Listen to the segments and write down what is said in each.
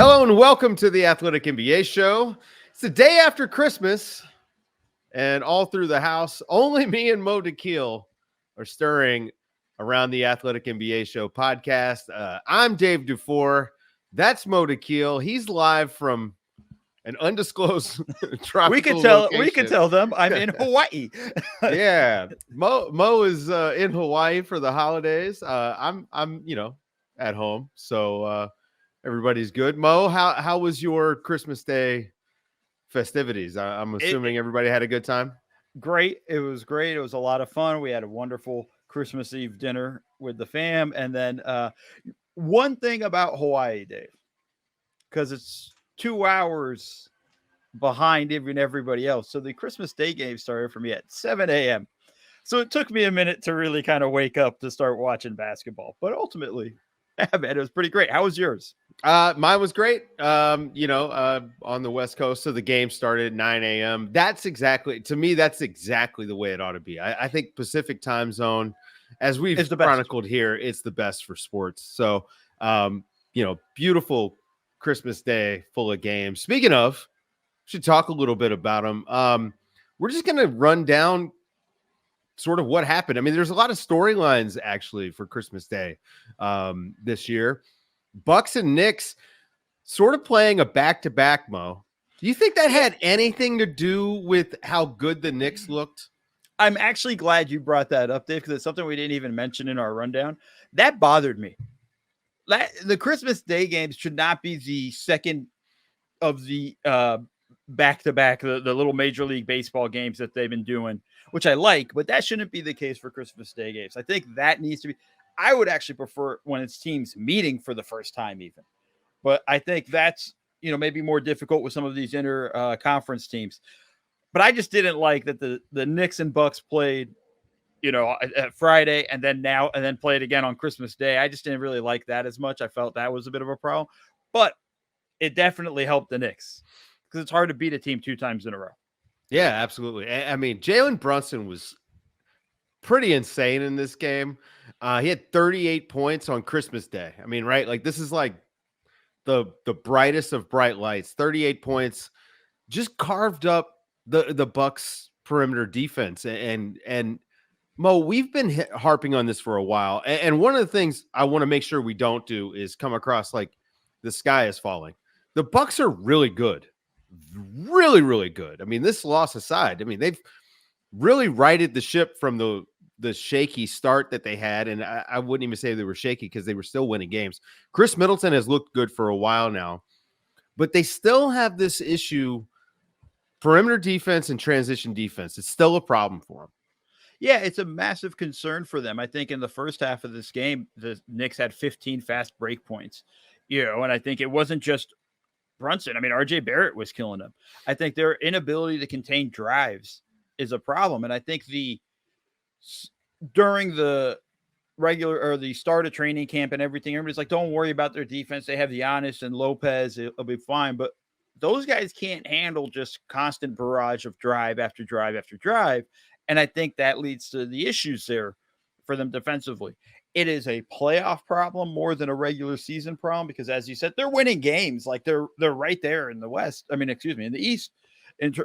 Hello and welcome to the Athletic NBA show. It's the day after Christmas, and all through the house, only me and Mo DeKeel are stirring around the Athletic NBA show podcast. I'm Dave Dufour. That's Mo DeKeel. He's live from an undisclosed tropical location. We could tell them I'm in Hawaii. Yeah, Mo is in Hawaii for the holidays. I'm at home, so everybody's good. Mo, how was your Christmas Day festivities? I'm assuming everybody had a good time. Great. It was great. It was a lot of fun. We had a wonderful Christmas Eve dinner with the fam. And then one thing about Hawaii, Dave, because it's 2 hours behind even everybody else. So the Christmas Day game started for me at 7 a.m. So it took me a minute to really kind of wake up to start watching basketball. But ultimately, man, it was pretty great. How was yours? Mine was great. On the West Coast, so the game started at 9 a.m. That's exactly the way it ought to be. I think Pacific time zone, as we've chronicled here, it's the best for sports. So, beautiful Christmas Day full of games. Speaking of, we should talk a little bit about them. We're just going to run down sort of what happened. I mean, there's a lot of storylines actually for Christmas Day this year. Bucks and Knicks sort of playing a back-to-back, Mo. Do you think that had anything to do with how good the Knicks looked? I'm actually glad you brought that up, Dave, because it's something we didn't even mention in our rundown. That bothered me. The Christmas Day games should not be the second of the back-to-back, the little Major League Baseball games that they've been doing, which I like, but that shouldn't be the case for Christmas Day games. I think that needs to be. I would actually prefer when it's teams meeting for the first time even. But I think that's, maybe more difficult with some of these conference teams. But I just didn't like that the Knicks and Bucks played, at Friday and then played again on Christmas Day. I just didn't really like that as much. I felt that was a bit of a problem. But it definitely helped the Knicks because it's hard to beat a team 2 times in a row. Yeah, absolutely. I mean, Jalen Brunson was pretty insane in this game. He had 38 points on Christmas Day. I mean, right? Like, this is like the brightest of bright lights. 38 points, just carved up the Bucks perimeter defense. And Mo, we've been harping on this for a while. And one of the things I want to make sure we don't do is come across like the sky is falling. The Bucks are really good. Really, really good. I mean, this loss aside, they've really righted the ship from the shaky start that they had. And I wouldn't even say they were shaky because they were still winning games. Chris Middleton has looked good for a while now, but they still have this issue, perimeter defense and transition defense. It's still a problem for them. Yeah, it's a massive concern for them. I think in the first half of this game, the Knicks had 15 fast break points, and I think it wasn't just Brunson. I mean, RJ Barrett was killing them. I think their inability to contain drives is a problem. And I think during the regular or the start of training camp and everything, everybody's like, don't worry about their defense. They have Giannis and Lopez. It'll be fine. But those guys can't handle just constant barrage of drive after drive after drive. And I think that leads to the issues there for them defensively. It is a playoff problem more than a regular season problem because, as you said, they're winning games. Like they're right there in the West. In the East,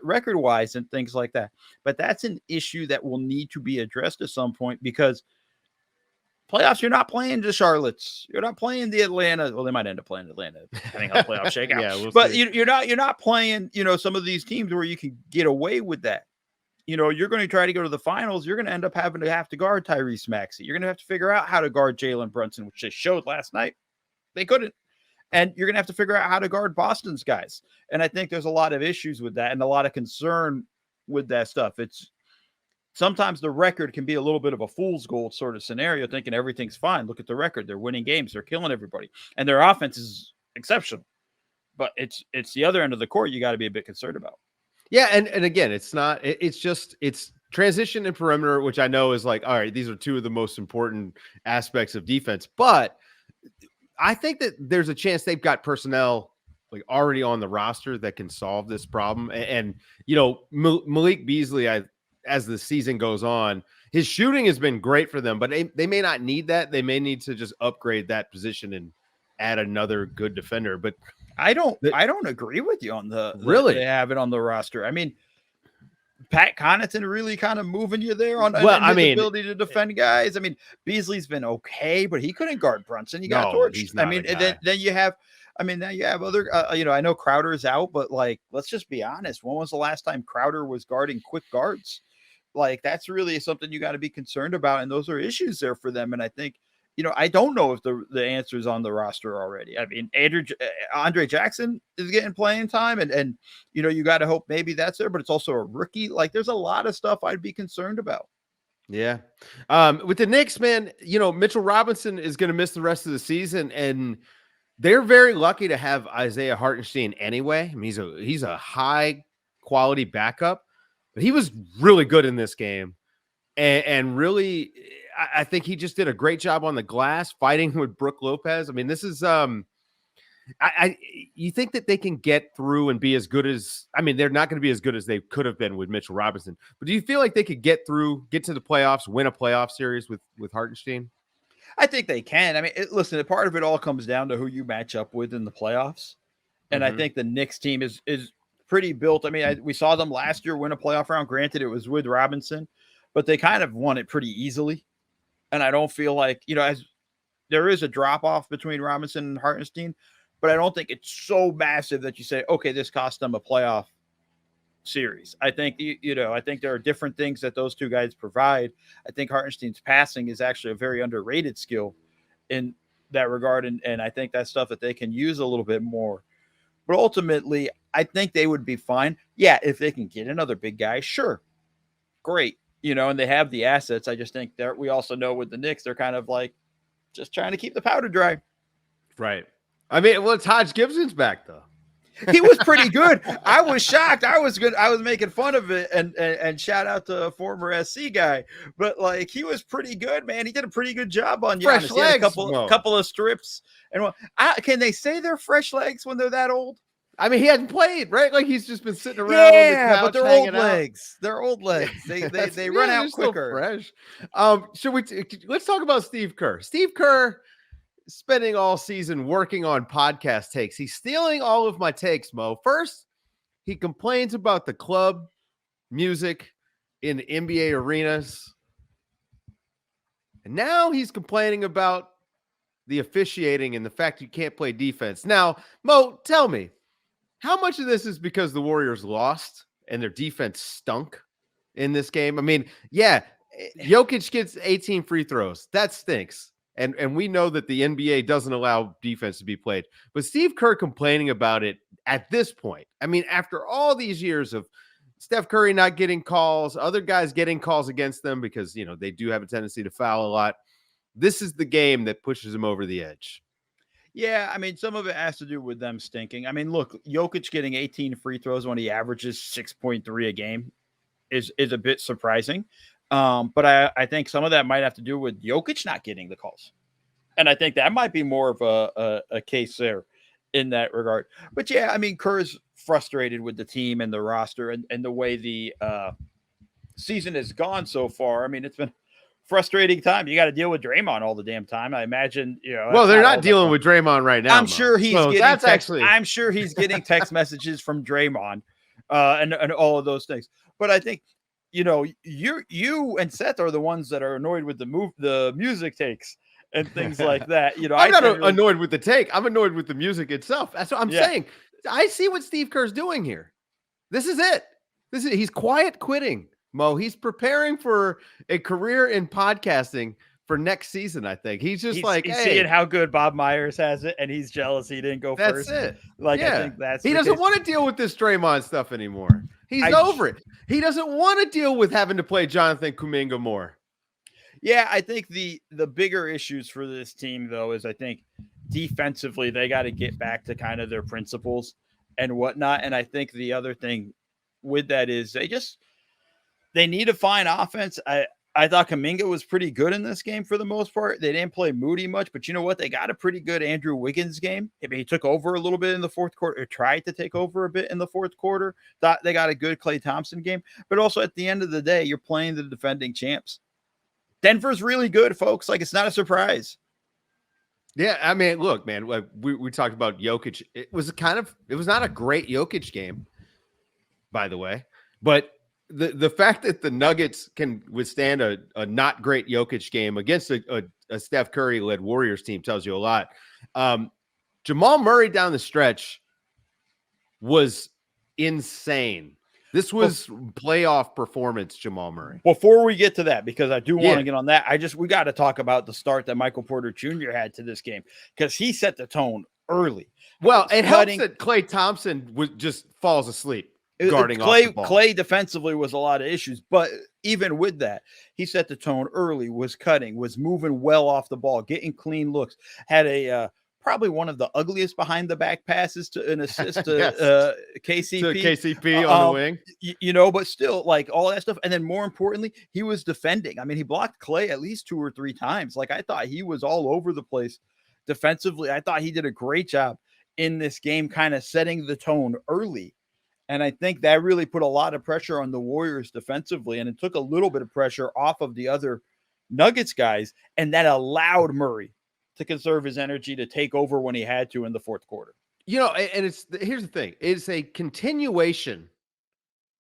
record-wise and things like that. But that's an issue that will need to be addressed at some point because playoffs, you're not playing the Charlottes. You're not playing the Atlanta. Well, they might end up playing Atlanta, depending on playoff shakeout. Yeah, but you're not playing, some of these teams where you can get away with that. You're going to try to go to the finals. You're going to end up having to guard Tyrese Maxey. You're going to have to figure out how to guard Jalen Brunson, which they showed last night. They couldn't. And you're going to have to figure out how to guard Boston's guys. And I think there's a lot of issues with that and a lot of concern with that stuff. It's sometimes the record can be a little bit of a fool's gold sort of scenario, thinking everything's fine. Look at the record. They're winning games. They're killing everybody. And their offense is exceptional. But it's the other end of the court you got to be a bit concerned about. Yeah, and again, it's transition and perimeter, which I know is like, all right, these are 2 of the most important aspects of defense. But I think that there's a chance they've got personnel like already on the roster that can solve this problem. And Malik Beasley, as the season goes on, his shooting has been great for them, but they may not need that. They may need to just upgrade that position and add another good defender. But I don't agree with you on Really? they have it on the roster. I mean, Pat Connaughton really kind of moving you there on Well, and his ability to defend guys. I mean, Beasley's been okay, but he couldn't guard Brunson. He got no, torched. he's I not a mean, and guy. then you have, I mean, now you have other, I know Crowder's out, but like, let's just be honest. When was the last time Crowder was guarding quick guards? Like, that's really something you got to be concerned about, and those are issues there for them. And I think, I don't know if the answer is on the roster already. I mean, Andre Jackson is getting playing time, and you got to hope maybe that's there, but it's also a rookie. Like, there's a lot of stuff I'd be concerned about. Yeah. With the Knicks, man, Mitchell Robinson is going to miss the rest of the season, and they're very lucky to have Isaiah Hartenstein anyway. I mean, he's a high quality backup, but he was really good in this game. And really, I think he just did a great job on the glass fighting with Brook Lopez. I mean, this is you think that they can get through and be as good as, I mean, they're not going to be as good as they could have been with Mitchell Robinson, but do you feel like they could get to the playoffs, win a playoff series with Hartenstein? I think they can. I mean, listen, part of it all comes down to who you match up with in the playoffs. And I think the Knicks team is pretty built. I mean, we saw them last year win a playoff round. Granted, it was with Robinson, but they kind of won it pretty easily. And I don't feel like, as there is a drop off between Robinson and Hartenstein, but I don't think it's so massive that you say, okay, this cost them a playoff series. I think, I think there are different things that those two guys provide. I think Hartenstein's passing is actually a very underrated skill in that regard. And I think that's stuff that they can use a little bit more. But ultimately, I think they would be fine. Yeah, if they can get another big guy, sure. Great. And they have the assets. I just think we also know with the Knicks, they're kind of like just trying to keep the powder dry. Right. I mean, well, it's Hodge Gibson's back though. He was pretty good. I was shocked. I was making fun of it and shout out to a former SC guy, but like he was pretty good, man. He did a pretty good job on fresh Giannis. legs. He had a couple of strips, and can they say they're fresh legs when they're that old? I mean, he hadn't played, right? Like he's just been sitting around. Yeah, on the couch, but they're old legs. They're old legs. They run out quicker. Fresh. Let's talk about Steve Kerr. Steve Kerr spending all season working on podcast takes. He's stealing all of my takes, Mo. First, he complains about the club music in NBA arenas. And now he's complaining about the officiating and the fact you can't play defense. Now, Mo, tell me, how much of this is because the Warriors lost and their defense stunk in this game? I mean, yeah, Jokic gets 18 free throws. That stinks. And we know that the NBA doesn't allow defense to be played. But Steve Kerr complaining about it at this point. I mean, after all these years of Steph Curry not getting calls, other guys getting calls against them because, they do have a tendency to foul a lot. This is the game that pushes him over the edge. Yeah, I mean, some of it has to do with them stinking. I mean, look, Jokic getting 18 free throws when he averages 6.3 a game is a bit surprising. But I think some of that might have to do with Jokic not getting the calls. And I think that might be more of a case there in that regard. But yeah, I mean, Kerr's frustrated with the team and the roster and the way the season has gone so far. I mean, it's been frustrating time. You got to deal with Draymond all the damn time. I imagine, well, they're not dealing with Draymond right now. I'm sure he's getting I'm sure he's getting text messages from Draymond and all of those things. But I think, you and Seth are the ones that are annoyed with the music takes and things like that. I'm not annoyed with the take. I'm annoyed with the music itself. That's what I'm saying. I see what Steve Kerr's doing here. This is it. He's quiet quitting. Mo, he's preparing for a career in podcasting for next season. I think he's seeing how good Bob Myers has it, and he's jealous he didn't go first. That's it. I think he doesn't want to deal with this Draymond stuff anymore. He's over it. He doesn't want to deal with having to play Jonathan Kuminga more. Yeah, I think the bigger issues for this team though is I think defensively they got to get back to kind of their principles and whatnot. And I think the other thing with that is they need to find offense. I thought Kuminga was pretty good in this game for the most part. They didn't play Moody much, but you know what? They got a pretty good Andrew Wiggins game. I mean, he took over a little bit in the fourth quarter, or tried to take over a bit in the fourth quarter. Thought they got a good Klay Thompson game, but also at the end of the day, you're playing the defending champs. Denver's really good, folks. Like, it's not a surprise. Yeah, I mean, look, man, like we talked about Jokic. It was not a great Jokic game, by the way, but the fact that the Nuggets can withstand a not great Jokic game against a Steph Curry led Warriors team tells you a lot. Jamal Murray down the stretch was insane. This was playoff performance, Jamal Murray. Before we get to that, because I do want Yeah. to get on that, we got to talk about the start that Michael Porter Jr. had to this game, because he set the tone early. Well, it helps that Klay Thompson just falls asleep guarding off the ball. Klay defensively was a lot of issues, but even with that, he set the tone early, was cutting, was moving well off the ball, getting clean looks, had a probably one of the ugliest behind the back passes to an assist to Yes. KCP. To KCP on the wing. You know, but still, like, all that stuff. And then more importantly, he was defending. I mean, he blocked Klay at least 2 or 3 times. Like, I thought he was all over the place defensively. I thought he did a great job in this game, kind of setting the tone early. And I think that really put a lot of pressure on the Warriors defensively. And it took a little bit of pressure off of the other Nuggets guys. And that allowed Murray to conserve his energy to take over when he had to in the fourth quarter. You know, and here's the thing. It's a continuation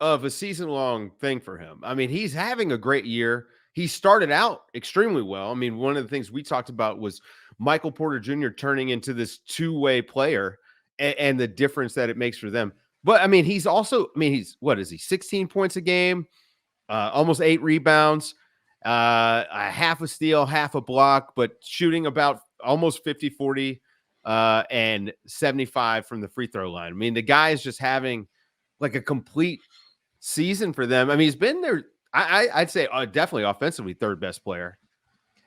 of a season-long thing for him. I mean, he's having a great year. He started out extremely well. I mean, one of the things we talked about was Michael Porter Jr. turning into this two-way player and the difference that it makes for them. But, I mean, he's 16 points a game, almost 8 rebounds, a half a steal, half a block, but shooting about almost 50-40 and 75 from the free throw line. I mean, the guy is just having like a complete season for them. I mean, he's been there. I'd say definitely offensively third best player.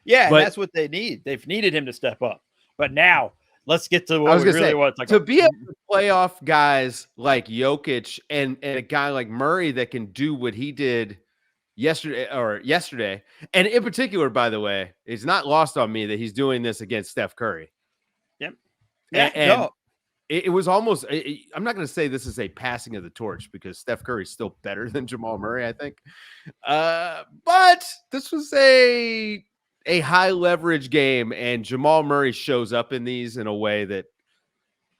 Yeah, but and that's what they need. They've needed him to step up. But now let's get to what we really want to talk about. To be able to play off guys like Jokic and a guy like Murray that can do what he did yesterday. And in particular, by the way, it's not lost on me that he's doing this against Steph Curry. Yep. Yeah. And it was almost, I'm not going to say this is a passing of the torch because Steph Curry is still better than Jamal Murray, I think. But this was a high leverage game, and Jamal Murray shows up in these in a way that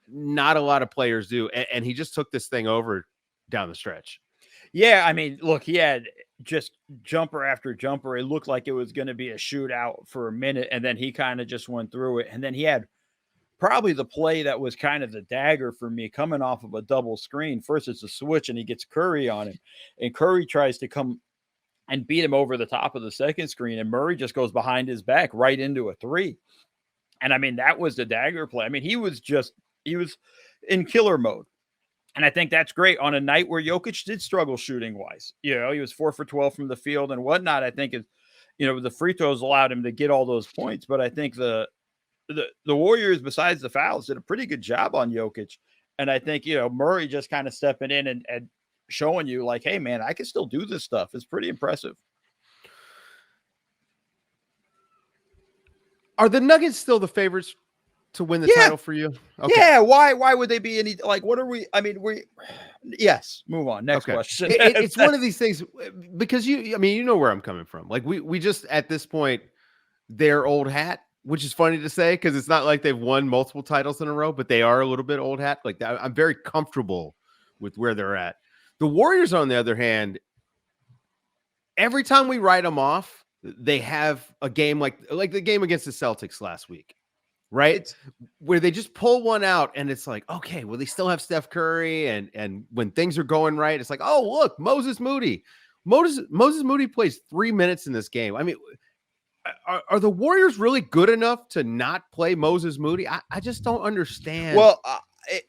not a lot of players do. And he just took this thing over down the stretch. Yeah. I mean, look, he had just jumper after jumper. It looked like it was going to be a shootout for a minute, and then he kind of just went through it. And then he had probably the play that was kind of the dagger for me, coming off of a double screen. First, it's a switch, and he gets Curry on him, and Curry tries to come and beat him over the top of the second screen, and Murray just goes behind his back right into a 3. And I mean, that was the dagger play. I mean, he was in killer mode. And I think that's great on a night where Jokic did struggle shooting wise. You know, he was 4 for 12 from the field and whatnot. I think the free throws allowed him to get all those points. But I think the Warriors, besides the fouls, did a pretty good job on Jokic. And I think, Murray just kind of stepping in and showing you like, hey, man, I can still do this stuff. It's pretty impressive. Are the Nuggets still the favorites to win the title for you? Okay. Yeah. Why would they be any, like, what are we? I mean, yes, move on. Next question. It's one of these things because you know where I'm coming from. Like we just, at this point, they're old hat, which is funny to say because it's not like they've won multiple titles in a row, but they are a little bit old hat. Like that, I'm very comfortable with where they're at. The Warriors, on the other hand, every time we write them off, they have a game like the game against the Celtics last week, right? Where they just pull one out and it's like, okay, well, they still have Steph Curry. And when things are going right, it's like, oh, look, Moses Moody plays 3 minutes in this game. I mean, are the Warriors really good enough to not play Moses Moody? I just don't understand. Well,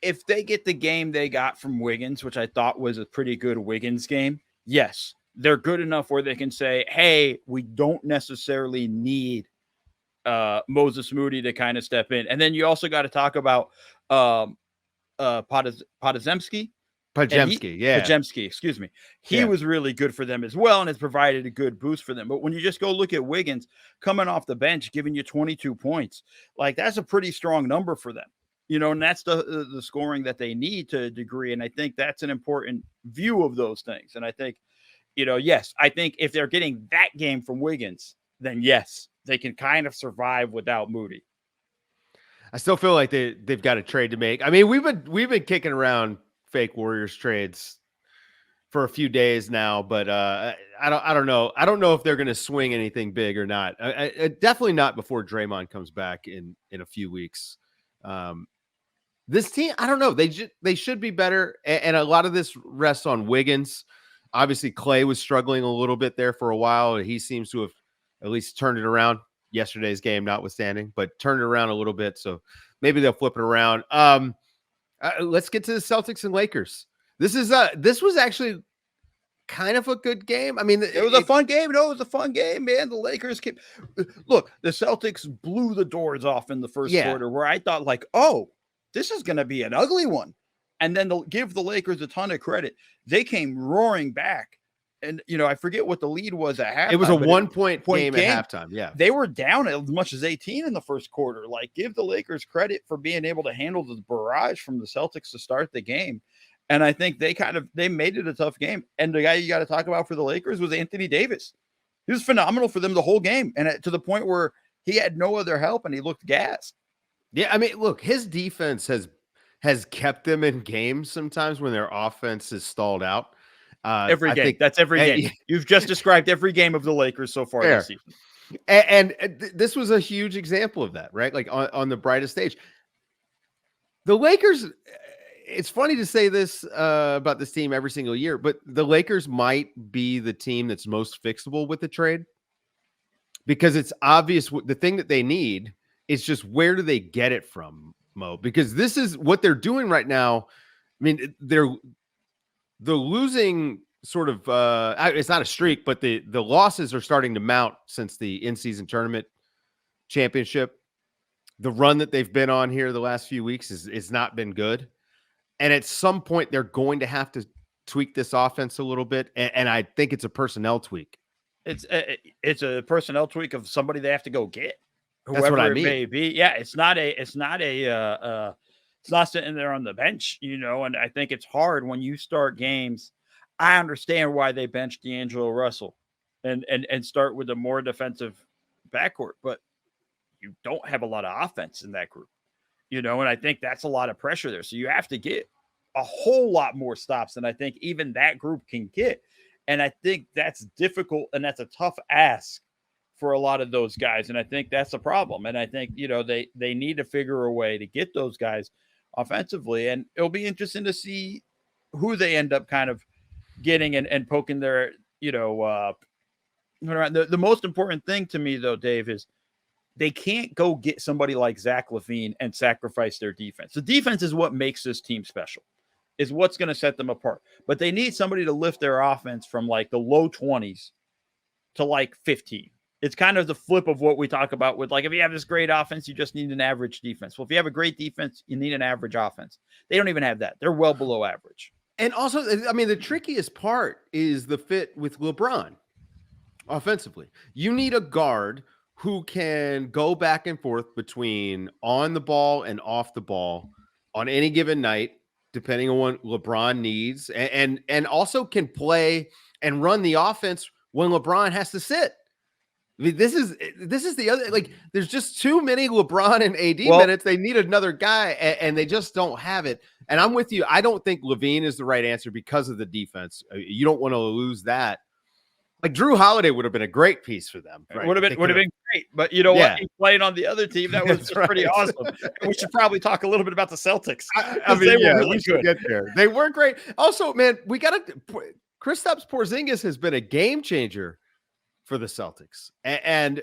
if they get the game they got from Wiggins, which I thought was a pretty good Wiggins game, yes, they're good enough where they can say, hey, we don't necessarily need Moses Moody to kind of step in. And then you also got to talk about Podziemski, excuse me. He was really good for them as well and has provided a good boost for them. But when you just go look at Wiggins coming off the bench, giving you 22 points, like that's a pretty strong number for them. And that's the scoring that they need to a degree. And I think that's an important view of those things. And I think, yes, I think if they're getting that game from Wiggins, then yes, they can kind of survive without Moody. I still feel like they've got a trade to make. I mean, we've been kicking around fake Warriors trades for a few days now, but I don't know. I don't know if they're going to swing anything big or not. Definitely not before Draymond comes back in a few weeks. This team, I don't know. They should be better, and a lot of this rests on Wiggins. Obviously, Clay was struggling a little bit there for a while. He seems to have at least turned it around. Yesterday's game notwithstanding, but turned it around a little bit. So maybe they'll flip it around. Let's get to the Celtics and Lakers. This was actually kind of a good game. I mean, it was a fun game. No, it was a fun game, man. The Lakers look, the Celtics blew the doors off in the first quarter where I thought like, oh, this is going to be an ugly one. And then to give the Lakers a ton of credit, they came roaring back. And, I forget what the lead was at halftime. It was a 1 point game at halftime. Yeah. They were down as much as 18 in the first quarter. Like, give the Lakers credit for being able to handle the barrage from the Celtics to start the game. And I think they made it a tough game. And the guy you got to talk about for the Lakers was Anthony Davis. He was phenomenal for them the whole game. And to the point where he had no other help and he looked gassed. Yeah. I mean, look, his defense has kept them in games sometimes when their offense is stalled out. Every game. That's every game. You've just described every game of the Lakers so far this season. And this was a huge example of that, right? Like on the brightest stage. The Lakers, it's funny to say this about this team every single year, but the Lakers might be the team that's most fixable with the trade because it's obvious the thing that they need is just where do they get it from, Mo? Because this is what they're doing right now. I mean, they're losing sort of it's not a streak, but the losses are starting to mount since the in-season tournament championship. The run that they've been on here the last few weeks is not been good. And at some point they're going to have to tweak this offense a little bit. And I think it's a personnel tweak. It's a personnel tweak of somebody they have to go get. That's what I mean. It may be. Yeah. It's not sitting there on the bench, and I think it's hard when you start games. I understand why they benched D'Angelo Russell and start with a more defensive backcourt, but you don't have a lot of offense in that group, and I think that's a lot of pressure there. So you have to get a whole lot more stops than I think even that group can get. And I think that's difficult and that's a tough ask for a lot of those guys. And I think that's a problem. And I think, they need to figure a way to get those guys offensively. And it'll be interesting to see who they end up kind of getting and poking their, the most important thing to me though, Dave, is they can't go get somebody like Zach LaVine and sacrifice their defense. The defense is what makes this team special, is what's going to set them apart. But they need somebody to lift their offense from like the low 20s to like 15. It's kind of the flip of what we talk about with like, if you have this great offense, you just need an average defense. Well, if you have a great defense, you need an average offense. They don't even have that. They're well below average. And also, I mean, the trickiest part is the fit with LeBron offensively. You need a guard who can go back and forth between on the ball and off the ball on any given night, depending on what LeBron needs, and also can play and run the offense when LeBron has to sit. I mean, this is the other, like, there's just too many LeBron and AD minutes. They need another guy, and they just don't have it. And I'm with you. I don't think LaVine is the right answer because of the defense. You don't want to lose that. Like Drew Holiday would have been a great piece for them. Right? Would have been great. But you know what? He played on the other team. That was just pretty awesome. And we should probably talk a little bit about the Celtics. I mean, they were really good. Get there. They were great. Also, man, Kristaps Porzingis has been a game changer for the Celtics. And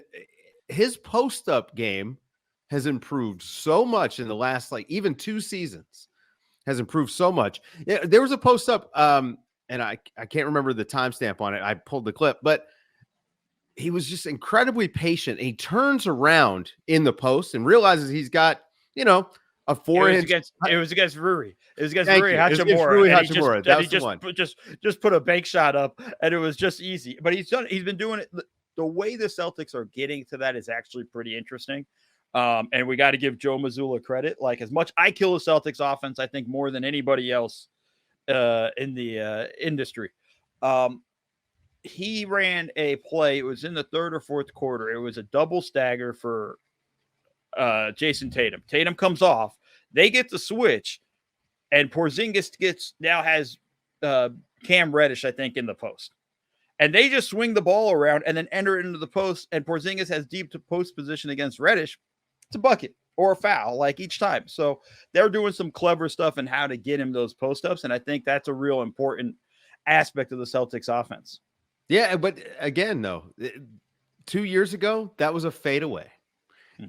his post-up game has improved so much in the last, like, even 2 seasons has improved so much. Yeah, there was a post-up, and I can't remember the timestamp on it. I pulled the clip, but he was just incredibly patient. He turns around in the post and realizes he's got, a 4-inch. It was against Rui. It was against Rui Hachimura. He just put a bank shot up, and it was just easy. But he's been doing it. The way the Celtics are getting to that is actually pretty interesting. And we got to give Joe Mazzulla credit. Like, as much I kill the Celtics offense, I think more than anybody else in the industry. He ran a play. It was in the third or fourth quarter. It was a double stagger for Jason Tatum. Tatum comes off. They get the switch, and Porzingis now has Cam Reddish, I think, in the post. And they just swing the ball around and then enter it into the post, and Porzingis has deep to post position against Reddish. It's a bucket or a foul, like each time. So they're doing some clever stuff in how to get him those post-ups, and I think that's a real important aspect of the Celtics offense. Yeah, but again, though, 2 years ago, that was a fadeaway.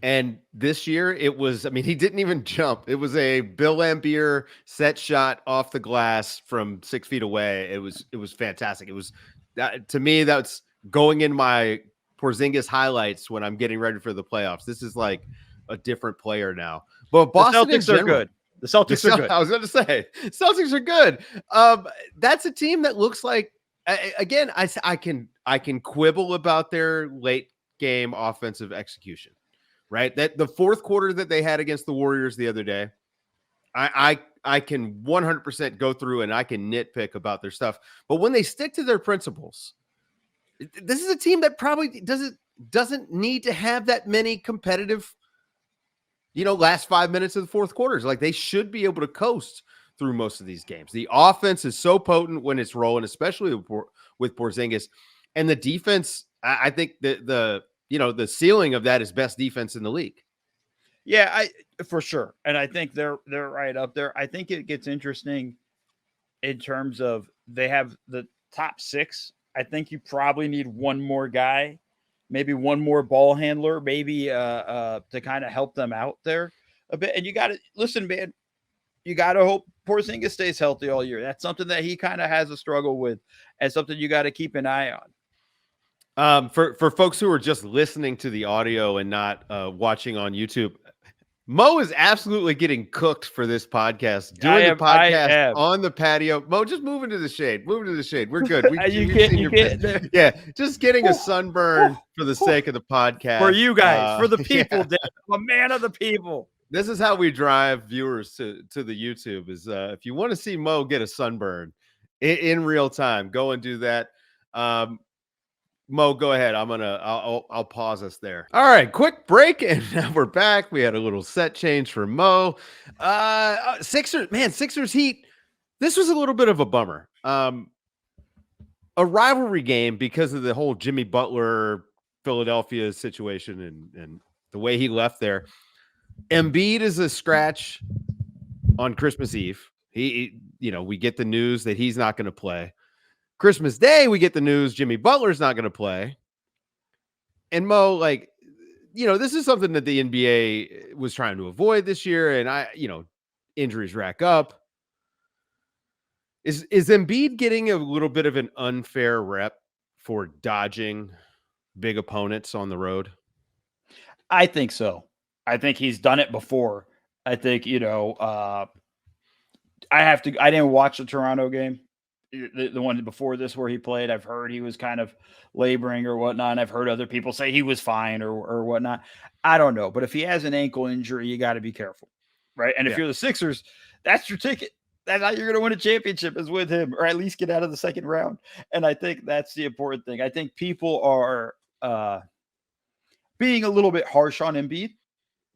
And this year it was, I mean, he didn't even jump. It was a Bill Laimbeer set shot off the glass from 6 feet away. It was fantastic. It was, to me, that's going in my Porzingis highlights when I'm getting ready for the playoffs. This is like a different player now. But Boston, the Celtics are good. The Celtics are good. I was going to say, Celtics are good. That's a team that looks like, again, I can quibble about their late game offensive execution. Right, that the fourth quarter that they had against the Warriors the other day, I can 100% go through and I can nitpick about their stuff. But when they stick to their principles, this is a team that probably doesn't need to have that many competitive, last 5 minutes of the fourth quarters. Like, they should be able to coast through most of these games. The offense is so potent when it's rolling, especially with Porzingis, and the defense. I think the ceiling of that is best defense in the league. Yeah, for sure. And I think they're right up there. I think it gets interesting in terms of they have the top 6. I think you probably need one more guy, maybe one more ball handler, maybe to kind of help them out there a bit. And you got to listen, man, you got to hope Porzingis stays healthy all year. That's something that he kind of has a struggle with and something you got to keep an eye on. For folks who are just listening to the audio and not watching on YouTube, Mo is absolutely getting cooked for this podcast. Doing the podcast on the patio. Mo, just move into the shade. Move into the shade. We're good. Yeah, just getting a sunburn for the sake of the podcast. For you guys, for the people. Yeah. I'm a man of the people. This is how we drive viewers to the YouTube. Is if you want to see Mo get a sunburn in real time, go and do that. Mo, go ahead. I'll pause us there. All right, quick break, and now we're back. We had a little set change for Mo. Sixers Heat. This was a little bit of a bummer. A rivalry game because of the whole Jimmy Butler Philadelphia situation and the way he left there. Embiid is a scratch on Christmas Eve. We get the news that he's not going to play. Christmas Day, we get the news Jimmy Butler's not going to play. And Mo, this is something that the NBA was trying to avoid this year. And injuries rack up. Is Embiid getting a little bit of an unfair rep for dodging big opponents on the road? I think so. I think he's done it before. I think, I didn't watch the Toronto game. The one before this where he played, I've heard he was kind of laboring or whatnot. And I've heard other people say he was fine or whatnot. I don't know. But if he has an ankle injury, you got to be careful, right? And if you're the Sixers, that's your ticket. That's how you're going to win a championship is with him, or at least get out of the second round. And I think that's the important thing. I think people are being a little bit harsh on Embiid.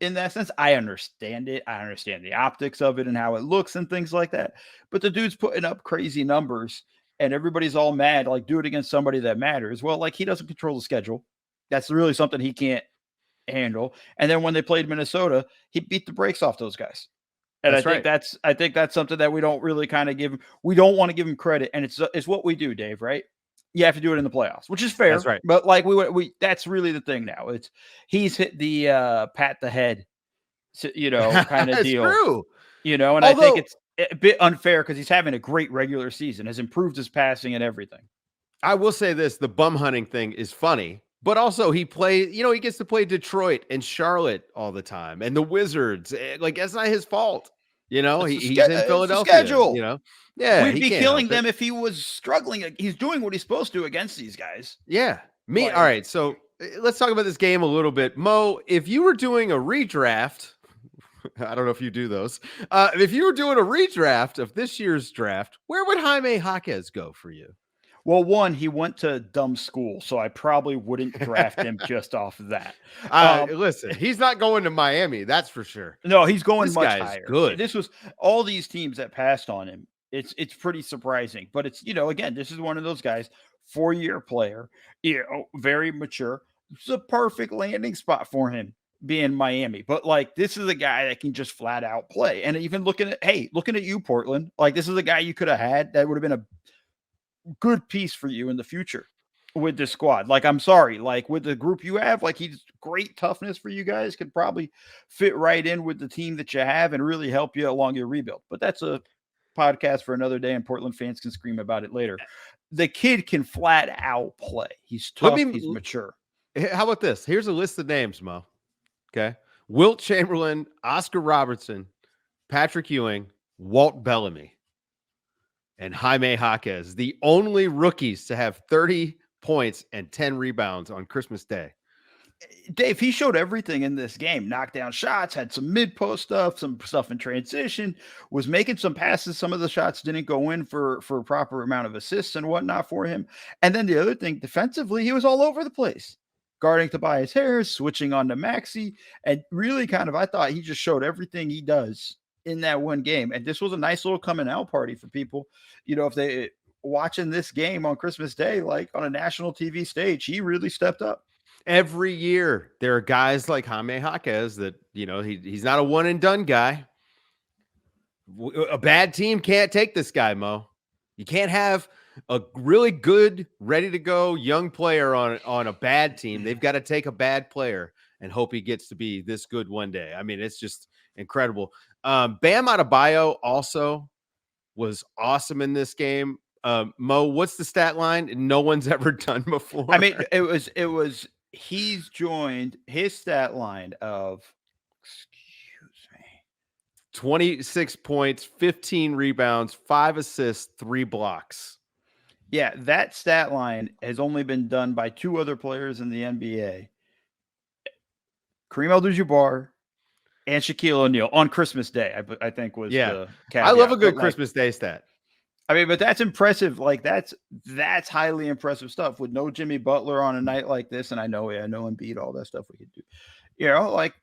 In that sense, I understand it. I understand the optics of it and how it looks and things like that. But the dude's putting up crazy numbers and everybody's all mad, like do it against somebody that matters. Well, like he doesn't control the schedule. That's really something he can't handle. And then when they played Minnesota, he beat the brakes off those guys. And I think that's something that we don't really kind of give him. We don't want to give him credit. And it's what we do, Dave, right? You have to do it in the playoffs, which is fair. That's right. But like we that's really the thing now. He's hit the pat the head, kind of deal. True. And I think it's a bit unfair because he's having a great regular season, has improved his passing and everything. I will say this: the bum hunting thing is funny, but also he gets to play Detroit and Charlotte all the time, and the Wizards. Like that's not his fault. He's in Philadelphia. Schedule. Yeah, we'd be killing them if he was struggling. He's doing what he's supposed to against these guys. Yeah, all right. So let's talk about this game a little bit, Mo. If you were doing a redraft, I don't know if you do those. If you were doing a redraft of this year's draft, where would Jaime Jaquez go for you? Well, one, he went to dumb school, so I probably wouldn't draft him just off of that. Listen, he's not going to Miami, that's for sure. No, he's going This much guy is higher. good. This was all these teams that passed on him. It's pretty surprising, but it's again, this is one of those guys, 4-year player, very mature. It's a perfect landing spot for him being Miami. But like this is a guy that can just flat out play. And even looking at you, Portland, like this is a guy you could have had that would have been a good piece for you in the future with this squad. Like, I'm sorry, like with the group you have, like he's great toughness for you guys, could probably fit right in with the team that you have and really help you along your rebuild. But that's a podcast for another day, and Portland fans can scream about it later. The kid can flat out play. He's tough, he's mature. How about this? Here's a list of names, Mo. Okay. Wilt Chamberlain, Oscar Robertson, Patrick Ewing, Walt Bellamy, and Jaime Jaquez, the only rookies to have 30 points and 10 rebounds on Christmas Day. Dave, he showed everything in this game. Knocked down shots, had some mid-post stuff, some stuff in transition, was making some passes. Some of the shots didn't go in for a proper amount of assists and whatnot for him. And then the other thing, defensively, he was all over the place. Guarding Tobias Harris, switching on to Maxey, and really kind of, I thought he just showed everything he does in that one game. And this was a nice little coming out party for people. If they watching this game on Christmas Day, like on a national TV stage, he really stepped up. Every year, there are guys like Jaime Jaquez that, he's not a one and done guy. A bad team can't take this guy, Mo. You can't have a really good, ready to go young player on a bad team. They've got to take a bad player and hope he gets to be this good one day. I mean, it's just incredible. Bam Adebayo also was awesome in this game. Mo, what's the stat line? No one's ever done before. I mean, he's joined his stat line of, 26 points, 15 rebounds, 5 assists, 3 blocks. Yeah, that stat line has only been done by 2 other players in the NBA. Kareem Abdul-Jabbar and Shaquille O'Neal on Christmas Day, I think was the caveat. I love a good Christmas Day stat. I mean, but that's impressive. Like that's highly impressive stuff with no Jimmy Butler on a night like this. And I know Embiid, all that stuff we could do. Like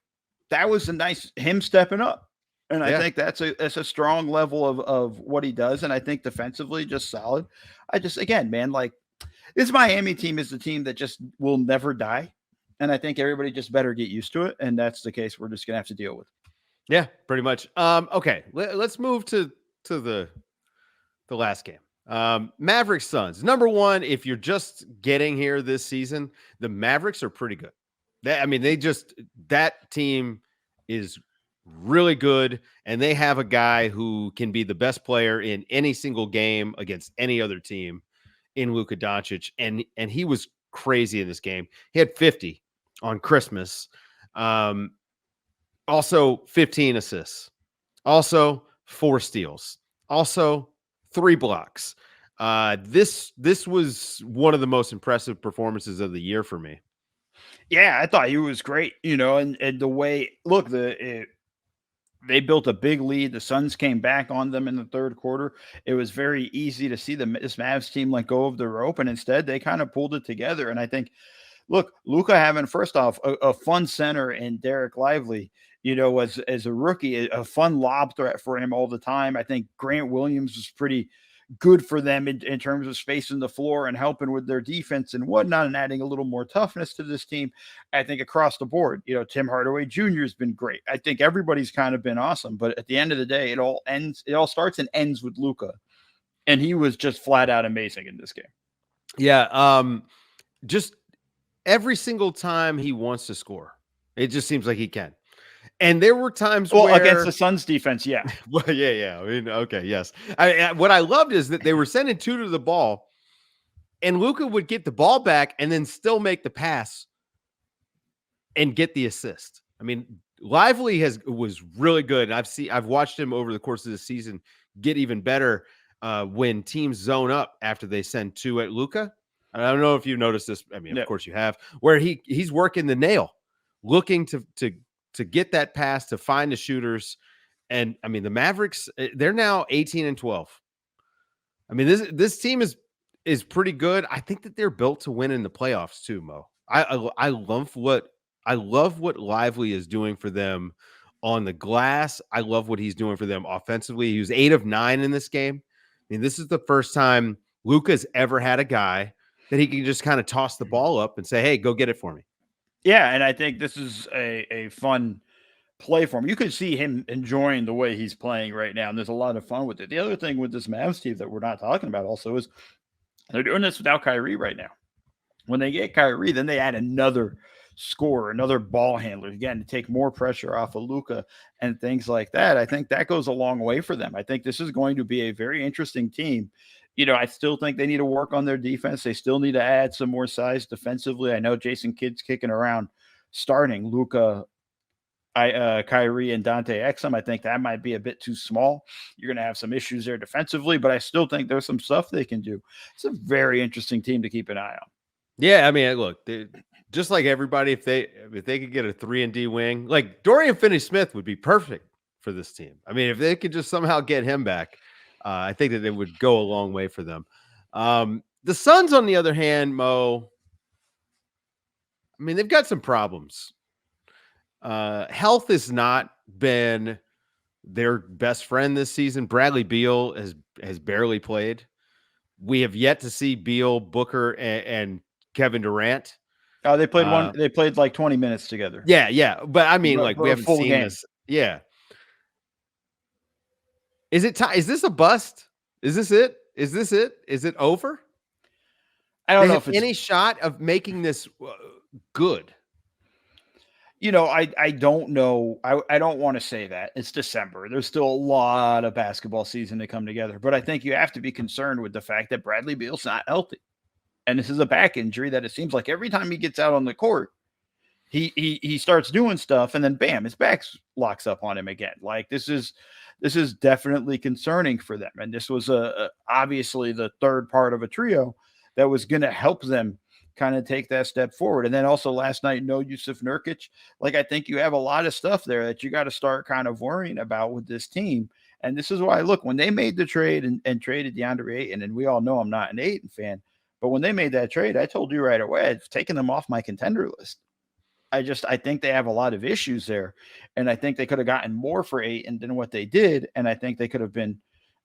that was a nice him stepping up. And I think that's a strong level of what he does. And I think defensively, just solid. Again, man, like this Miami team is the team that just will never die. And I think everybody just better get used to it. And that's the case we're just going to have to deal with. Yeah, pretty much. Okay, let's move to the last game. Mavericks Suns. Number one, if you're just getting here this season, the Mavericks are pretty good. That team is really good, and they have a guy who can be the best player in any single game against any other team in Luka Doncic, and he was crazy in this game. He had 50 on Christmas. Also 15 assists. Also 4 steals. Also 3 blocks. This was one of the most impressive performances of the year for me. Yeah, I thought he was great, and the way, look, they built a big lead. The Suns came back on them in the third quarter. It was very easy to see this Mavs team let go of the rope, and instead they kind of pulled it together. And I think, look, Luka having, first off, a fun center in Derek Lively, as a rookie, a fun lob threat for him all the time. I think Grant Williams was pretty good for them in terms of spacing the floor and helping with their defense and whatnot, and adding a little more toughness to this team. I think across the board, Tim Hardaway Jr. has been great. I think everybody's kind of been awesome, but at the end of the day, it all starts and ends with Luka, and he was just flat out amazing in this game. Yeah. Just every single time he wants to score, it just seems like he can. And there were times where against the Suns defense, yeah. Well, yeah. I mean, okay, yes. What I loved is that they were sending 2 to the ball, and Luka would get the ball back and then still make the pass and get the assist. I mean, Lively was really good. And I've watched him over the course of the season get even better when teams zone up after they send 2 at Luka. I don't know if you've noticed this. I mean, of course you have, where he's working the nail, looking to get that pass, to find the shooters. And I mean, the Mavericks, they're now 18-12. I mean, this team is is pretty good. I think that they're built to win in the playoffs too, Mo. I love what Lively is doing for them on the glass. I love what he's doing for them offensively. He was 8 of 9 in this game. I mean, this is the first time Luka's ever had a guy that he can just kind of toss the ball up and say, "Hey, go get it for me." Yeah, and I think this is a fun play for him. You could see him enjoying the way he's playing right now, and there's a lot of fun with it. The other thing with this Mavs team that we're not talking about also is they're doing this without Kyrie right now. When they get Kyrie, then they add another scorer, another ball handler, again, to take more pressure off of Luka and things like that. I think that goes a long way for them. I think this is going to be a very interesting team. I still think they need to work on their defense. They still need to add some more size defensively. I know Jason Kidd's kicking around starting Luka, Kyrie, and Dante Exum. I think that might be a bit too small. You're going to have some issues there defensively, but I still think there's some stuff they can do. It's a very interesting team to keep an eye on. Yeah, I mean, look, just like everybody, if they could get a 3-and-D wing, like Dorian Finney-Smith would be perfect for this team. I mean, if they could just somehow get him back, I think that it would go a long way for them. The Suns, on the other hand, Mo, I mean, they've got some problems. Health has not been their best friend this season. Bradley Beal has barely played. We have yet to see Beal, Booker, and Kevin Durant. They played They played like 20 minutes together. Yeah. But I mean, like, we haven't full seen game. this. Yeah. Is this a bust? Is this it? Is it over? I don't know if it's any shot of making this good. I don't know. I don't want to say that. It's December. There's still a lot of basketball season to come together. But I think you have to be concerned with the fact that Bradley Beal's not healthy. And this is a back injury that it seems like every time he gets out on the court, he starts doing stuff and then bam, his back locks up on him again. Like this is definitely concerning for them. And this was obviously the third part of a trio that was going to help them kind of take that step forward. And then also last night, no Yusuf Nurkic. Like, I think you have a lot of stuff there that you got to start kind of worrying about with this team. And this is why, look, when they made the trade and traded DeAndre Ayton, and we all know I'm not an Ayton fan, but when they made that trade, I told you right away, I've taken them off my contender list. I think they have a lot of issues there. And I think they could have gotten more for Ayton than what they did. And I think they could have been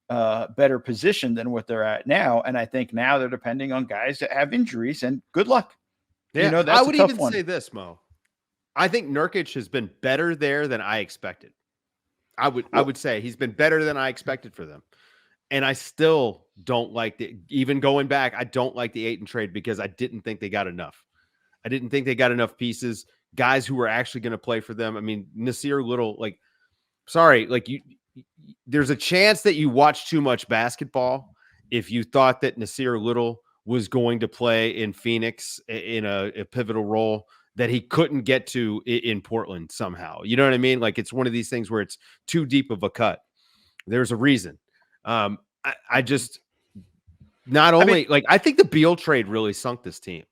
better positioned than what they're at now. And I think now they're depending on guys that have injuries, and good luck. Yeah, I would even say this, Mo. I think Nurkic has been better there than I expected. I would say he's been better than I expected for them. And I still don't like even going back, I don't like the Ayton trade because I didn't think they got enough. I didn't think they got enough pieces, guys who were actually going to play for them. I mean, Nasir Little, there's a chance that you watch too much basketball if you thought that Nasir Little was going to play in Phoenix in a pivotal role that he couldn't get to in Portland somehow. You know what I mean? Like, it's one of these things where it's too deep of a cut. There's a reason. I just not only I think the Beal trade really sunk this team.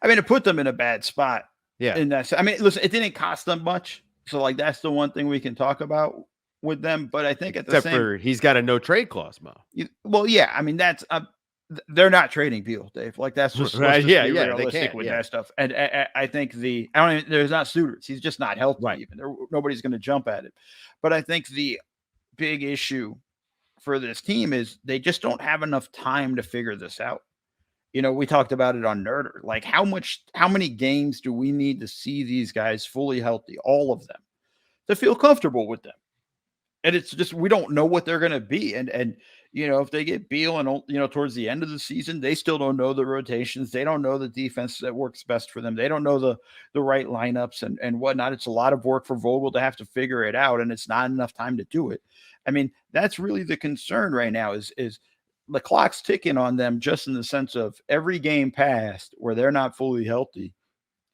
I mean, it put them in a bad spot. Yeah. Listen, it didn't cost them much. So that's the one thing we can talk about with them. But I think he's got a no trade clause, Mo. Well, yeah. I mean, that's they're not trading Beal, Dave. Like, that's just right. Yeah, realistic with that stuff. And I think there's not suitors. He's just not healthy. Right. Even nobody's going to jump at it. But I think the big issue for this team is they just don't have enough time to figure this out. We talked about it on Nerder. Like, how many games do we need to see these guys fully healthy, all of them, to feel comfortable with them? And it's just, we don't know what they're going to be. And if they get Beal and, towards the end of the season, they still don't know the rotations. They don't know the defense that works best for them. They don't know the right lineups and whatnot. It's a lot of work for Vogel to have to figure it out, and it's not enough time to do it. I mean, that's really the concern right now is the clock's ticking on them, just in the sense of every game passed where they're not fully healthy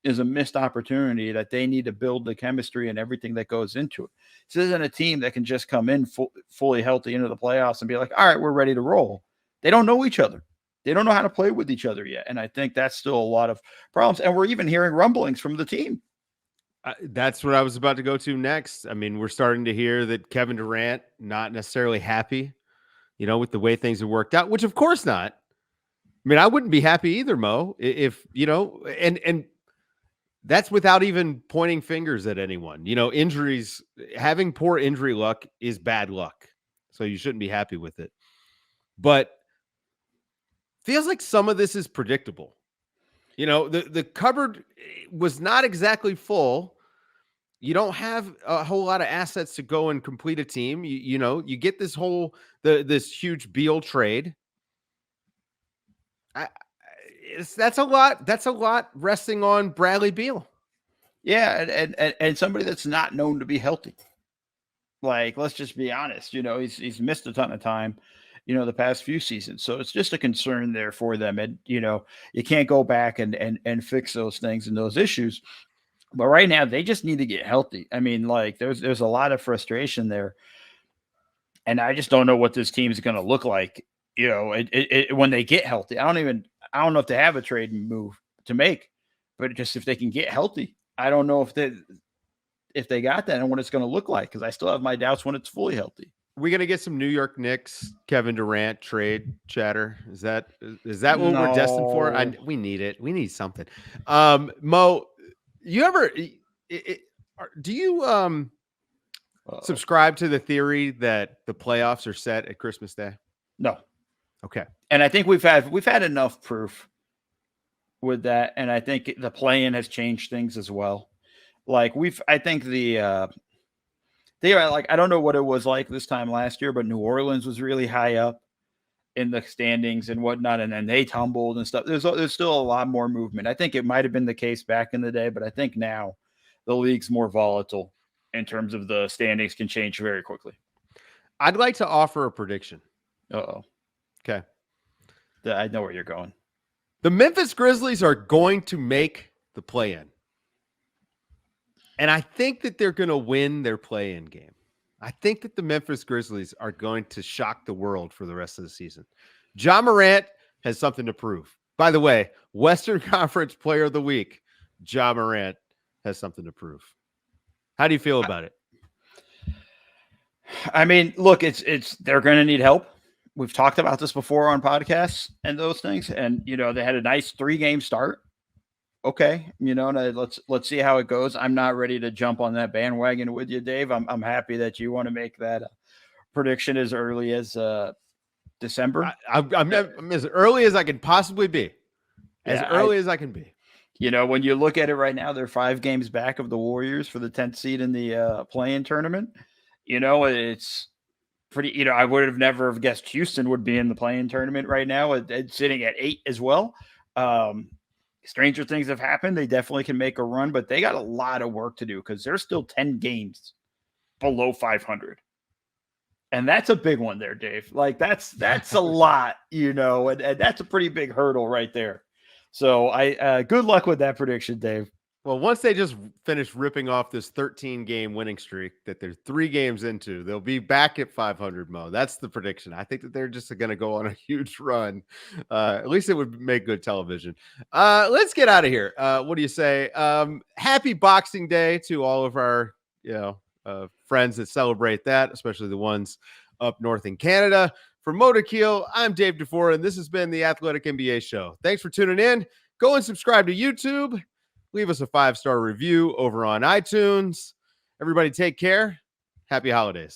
is a missed opportunity that they need to build the chemistry and everything that goes into it. This isn't a team that can just come in fully healthy into the playoffs and be like, all right, we're ready to roll. They don't know each other. They don't know how to play with each other yet. And I think that's still a lot of problems. And we're even hearing rumblings from the team. That's what I was about to go to next. I mean, we're starting to hear that Kevin Durant not necessarily happy, with the way things have worked out, which of course not. I mean, I wouldn't be happy either, Mo, if, and that's without even pointing fingers at anyone. Injuries, having poor injury luck is bad luck. So you shouldn't be happy with it. But feels like some of this is predictable. The cupboard was not exactly full. You don't have a whole lot of assets to go and complete a team. You get this this huge Beal trade. That's a lot. That's a lot resting on Bradley Beal. Yeah, and somebody that's not known to be healthy. Like, let's just be honest. He's missed a ton of time, the past few seasons. So it's just a concern there for them. And you can't go back and fix those things and those issues. But right now, they just need to get healthy. I mean, like, there's a lot of frustration there, and I just don't know what this team is going to look like. When they get healthy. I don't know if they have a trade move to make, but just if they can get healthy. I don't know if they got that and what it's going to look like, because I still have my doubts when it's fully healthy. We going to get some New York Knicks Kevin Durant trade chatter? Is that what we're destined for? We need it. We need something. Mo, you ever do you subscribe to the theory that the playoffs are set at Christmas Day? No. Okay. And I think we've had enough proof with that, and I think the play-in has changed things as well. Like, I think they are like, I don't know what it was like this time last year, but New Orleans was really high up in the standings and whatnot, and then they tumbled and stuff. There's still a lot more movement. I think it might have been the case back in the day, but I think now the league's more volatile in terms of the standings can change very quickly. I'd like to offer a prediction. Uh-oh. Okay. I know where you're going. The Memphis Grizzlies are going to make the play-in. And I think that they're going to win their play-in game. I think that the Memphis Grizzlies are going to shock the world for the rest of the season. Ja Morant has something to prove. By the way, Western Conference Player of the Week, Ja Morant has something to prove. How do you feel about it? I mean, look, they're going to need help. We've talked about this before on podcasts and those things. And, they had a nice 3-game start. Okay. Let's see how it goes. I'm not ready to jump on that bandwagon with you, Dave. I'm happy that you want to make that prediction as early as December. I'm as early as I can possibly be. As early as I can be. When you look at it right now, they're 5 games back of the Warriors for the 10th seed in the play-in tournament. It's pretty, I would have never have guessed Houston would be in the play-in tournament right now. It's sitting at 8 as well. Stranger things have happened. They definitely can make a run, but they got a lot of work to do because they're still 10 games below 500. And that's a big one there, Dave. Like, that's a lot, and that's a pretty big hurdle right there. So good luck with that prediction, Dave. Well, once they just finish ripping off this 13-game winning streak that they're 3 games into, they'll be back at 500, Mo. That's the prediction. I think that they're just going to go on a huge run. At least it would make good television. Let's get out of here. What do you say? Happy Boxing Day to all of our, friends that celebrate that, especially the ones up north in Canada. For Mo Dakhil, I'm Dave DeFora, and this has been the Athletic NBA Show. Thanks for tuning in. Go and subscribe to YouTube. Leave us a 5-star review over on iTunes. Everybody take care. Happy holidays.